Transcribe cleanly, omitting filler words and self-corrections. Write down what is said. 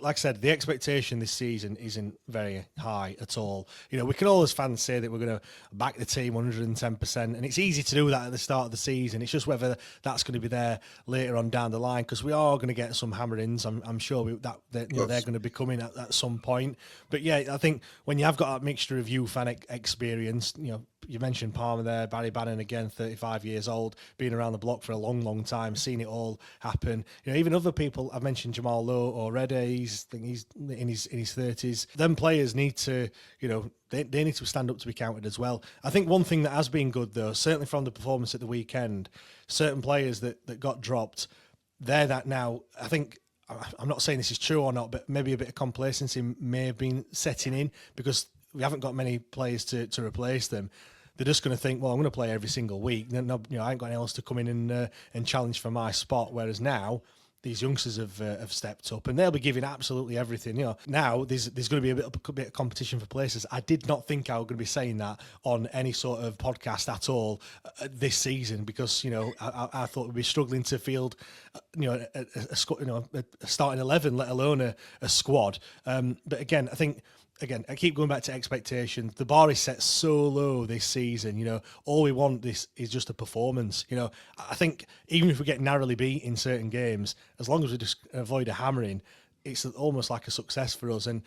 like I said, the expectation this season isn't very high at all. You know, we can all as fans say that we're going to back the team 110%, and it's easy to do that at the start of the season. It's just whether that's going to be there later on down the line, because we are going to get some hammerings. I'm sure they're going to be coming at some point. But yeah, I think when you have got that mixture of youth and experience, you know, you mentioned Palmer there, Barry Bannon again, 35 years old, been around the block for a long, long time, seen it all happen. You know, even other people, I've mentioned Jamal Lowe already, he's in his 30s. Them players need to, you know, they need to stand up to be counted as well. I think one thing that has been good, though, certainly from the performance at the weekend, certain players that got dropped, they're that now, I think, I'm not saying this is true or not, but maybe a bit of complacency may have been setting in because we haven't got many players to replace them. They're just going to think, well, I'm going to play every single week. I ain't got anyone else to come in and challenge for my spot. Whereas now, these youngsters have stepped up and they'll be giving absolutely everything. You know, now there's going to be a bit of competition for places. I did not think I was going to be saying that on any sort of podcast at all this season, because, you know, I thought we'd be struggling to field, you know, a starting 11, let alone a squad. But again, I think. Again, I keep going back to expectations. The bar is set so low this season. You know, all we want is just a performance. You know, I think even if we get narrowly beat in certain games, as long as we just avoid a hammering, it's almost like a success for us. And